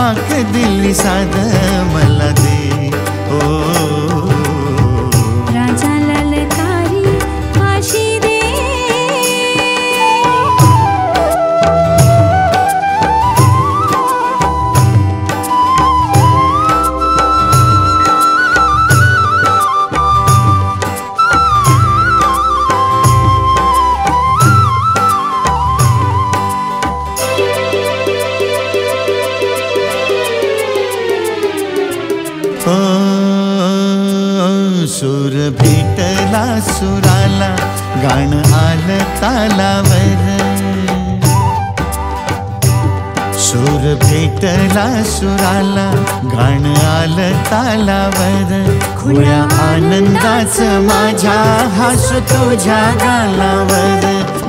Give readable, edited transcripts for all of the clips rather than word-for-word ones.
हाक दिली साध मला दे ओ राजा ललकारी काशी दे सूर भेटला सुराला गाण आलं तालावर सूर भेटला सुराला गाण आलं तालावर खुळ्या आनंदाचं माझ्या हसू तुझ्या गालावर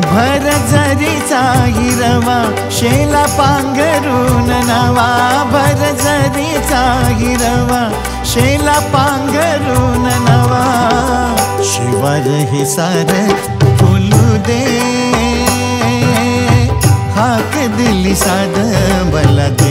भर जरीचा हिरवा शेला पांघरून नवा भर जरीचा हिरवा शेला पांघरून नवा शिवार हे सार फुलू दे हाक दिली साध मला दे